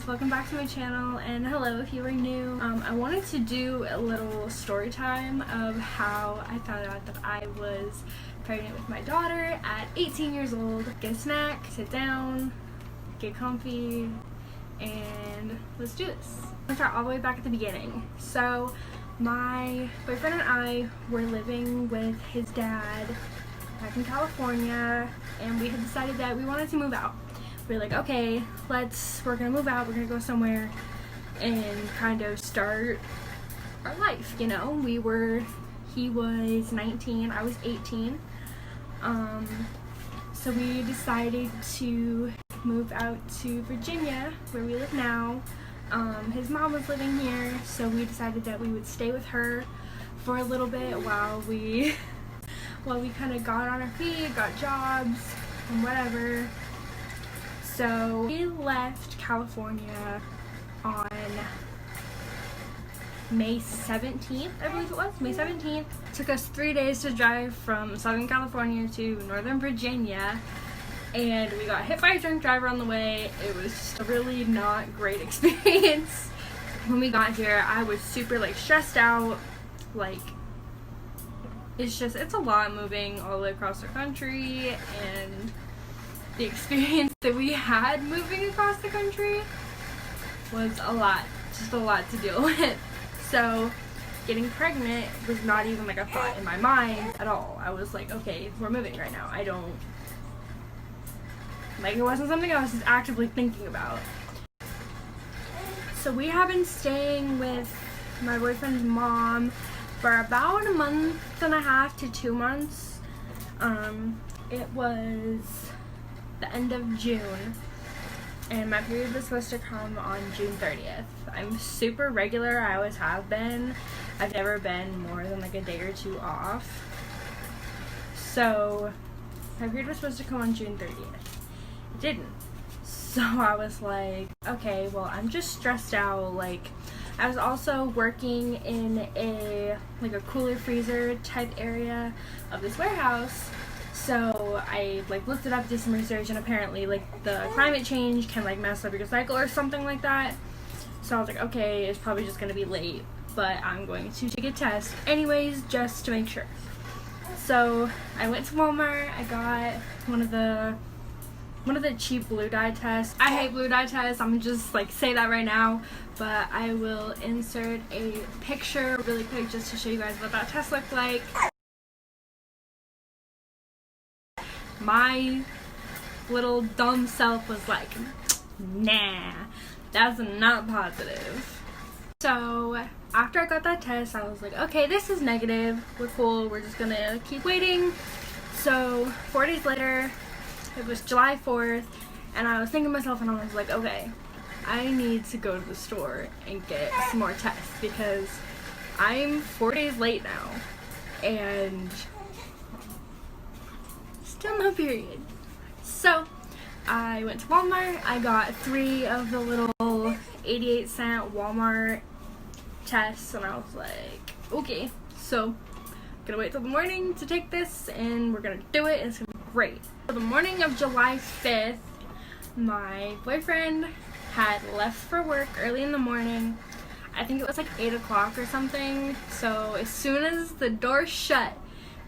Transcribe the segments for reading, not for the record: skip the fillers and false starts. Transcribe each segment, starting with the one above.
welcome back to my channel, and hello if you are new. I wanted to do a little story time of how I found out that I was pregnant with my daughter at 18 years old. Get a snack, sit down, get comfy, and let's do this. Let's start all the way back at the beginning. So my boyfriend and I were living with his dad back in California, and we had decided that we wanted to move out. We were like, okay, we're gonna move out, we're gonna go somewhere and kind of start our life, you know. He was 19, I was 18. So we decided to move out to Virginia, where we live now. His mom was living here, so we decided that we would stay with her for a little bit while we kind of got on our feet, got jobs, and whatever. So we left California on May 17th, I believe it was, May 17th. It took us 3 days to drive from Southern California to Northern Virginia, and we got hit by a drunk driver on the way. It was just a really not great experience. When we got here, I was super stressed out. It's a lot moving all the way across the country, and the experience that we had moving across the country was just a lot to deal with. So getting pregnant was not even a thought in my mind at all. I was like, okay, we're moving right now. It wasn't something I was just actively thinking about. So we have been staying with my boyfriend's mom for about a month and a half to 2 months. It was the end of June, and my period was supposed to come on June 30th. I'm super regular, I always have been. I've never been more than a day or two off. So my period was supposed to come on June 30th. It didn't. So I was like, okay, well, I'm just stressed out. I was also working in a cooler freezer type area of this warehouse. So I looked it up, did some research, and apparently the climate change can mess up your cycle or something like that. So I was like, okay, it's probably just gonna be late, but I'm going to take a test anyways just to make sure. So I went to Walmart. I got one of the cheap blue dye tests. I hate blue dye tests. I'm gonna just say that right now, but I will insert a picture really quick just to show you guys what that test looked like. My little dumb self was like, nah, that's not positive. So after I got that test, I was like, okay, this is negative. We're cool. We're just gonna keep waiting. So 4 days later, it was July 4th, and I was thinking to myself, and I was like, okay, I need to go to the store and get some more tests because I'm 4 days late now, and still no period. So I went to Walmart. I got 3 of the little 88-cent Walmart tests, and I was like, okay, so gonna wait till the morning to take this, and we're gonna do it, and it's gonna be great. So the morning of July 5th, my boyfriend had left for work early in the morning. I think it was 8 o'clock or something. So as soon as the door shut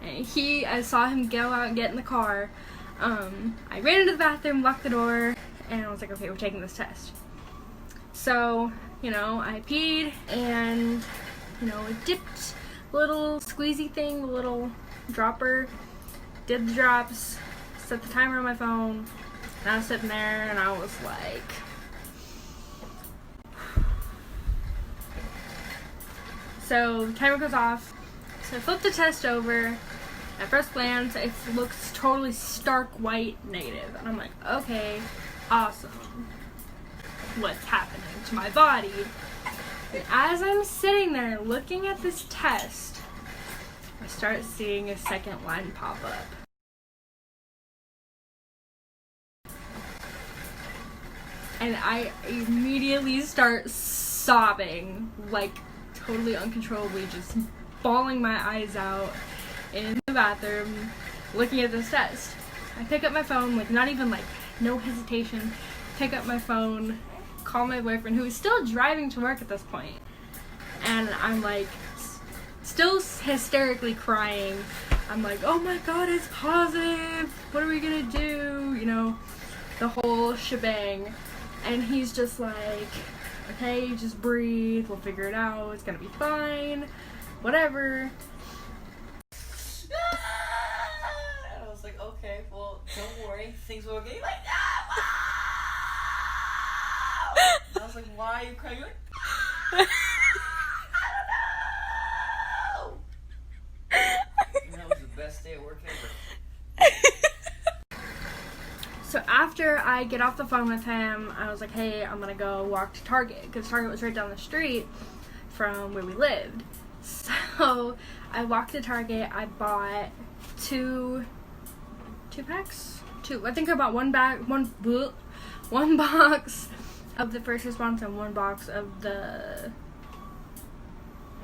and I saw him go out and get in the car, I ran into the bathroom, locked the door, and I was like, okay, we're taking this test. So, I peed and, dipped the little squeezy thing, the little dropper, did the drops, set the timer on my phone, and I was sitting there and I was like, so the timer goes off. So I flipped the test over. At first glance, it looks totally stark white negative. And I'm like, okay, awesome. What's happening to my body? And as I'm sitting there looking at this test, I start seeing a second line pop up. And I immediately start sobbing, totally uncontrollably, just bawling my eyes out in the bathroom, looking at this test. I pick up my phone with not even no hesitation, pick up my phone, call my boyfriend, who is still driving to work at this point, and I'm like still hysterically crying. I'm like, oh my god, it's positive, what are we gonna do, you know, the whole shebang. And he's just like, okay, just breathe, we'll figure it out, it's gonna be fine, whatever. And I was like, okay, well, don't worry, things will get like, no! I was like, why are you crying? You're like, I don't know! And that was the best day at work ever. So after I get off the phone with him, I was like, hey, I'm gonna go walk to Target, because Target was right down the street from where we lived. So I walked to Target, I bought two packs? I think I bought one box of the first response and one box of the,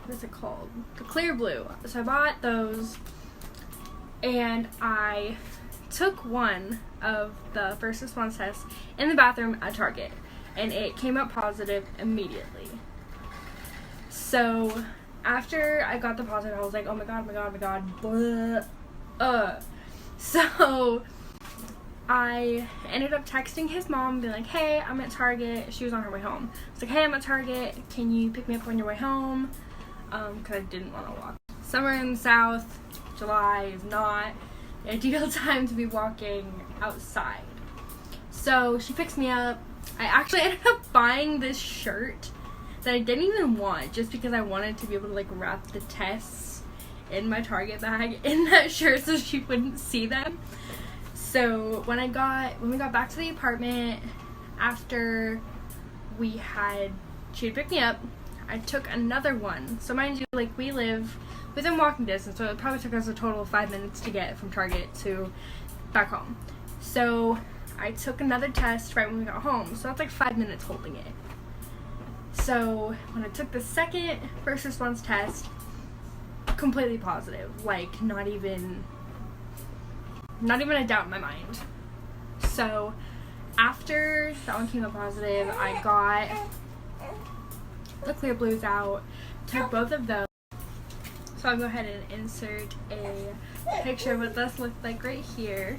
what is it called? The clear blue. So I bought those, and I took one of the first response tests in the bathroom at Target, and it came up positive immediately. So after I got the positive, I was like, oh my god, blah. So I ended up texting his mom, being like, hey, I'm at Target. She was on her way home. I was like, hey, I'm at Target, can you pick me up on your way home? Because I didn't want to walk. Summer in the South, July is not the ideal time to be walking outside. So she picks me up. I actually ended up buying this shirt that I didn't even want, just because I wanted to be able to like wrap the tests in my Target bag in that shirt so she wouldn't see them. So when we got back to the apartment, after she had picked me up, I took another one. So mind you, like, we live within walking distance, so it probably took us a total of 5 minutes to get from Target to back home. So I took another test right when we got home, so that's like 5 minutes holding it. So when I took the second first response test, completely positive, like not even a doubt in my mind. So after that one came up positive, I got the clear blues out, took both of those. So I'll go ahead and insert a picture of what this looked like right here.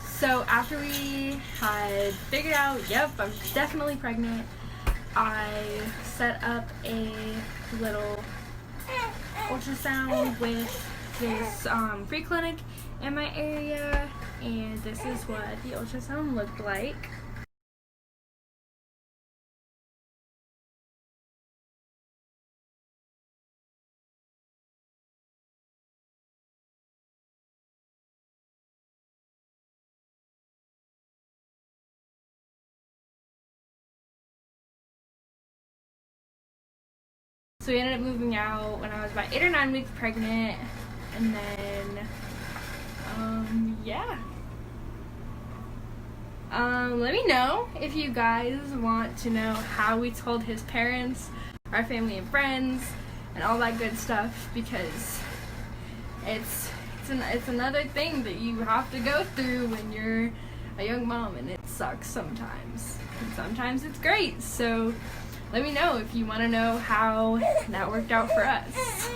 So after we had figured out, yep, I'm definitely pregnant, I set up a little ultrasound with this free clinic in my area, and this is what the ultrasound looked like. So we ended up moving out when I was about 8 or 9 weeks pregnant, and then, yeah. Let me know if you guys want to know how we told his parents, our family and friends, and all that good stuff, because it's another thing that you have to go through when you're a young mom, and it sucks sometimes. And sometimes it's great, so let me know if you want to know how that worked out for us.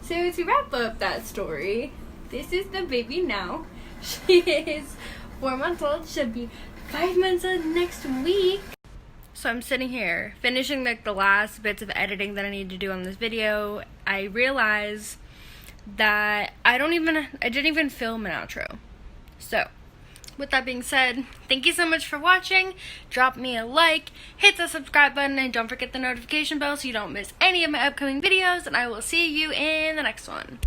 So to wrap up that story, this is the baby now. She is 4 months old. She'll be 5 months old next week. So I'm sitting here finishing like the last bits of editing that I need to do on this video. I realize that I didn't even film an outro. So with that being said, thank you so much for watching. Drop me a like, hit the subscribe button, and don't forget the notification bell so you don't miss any of my upcoming videos, and I will see you in the next one.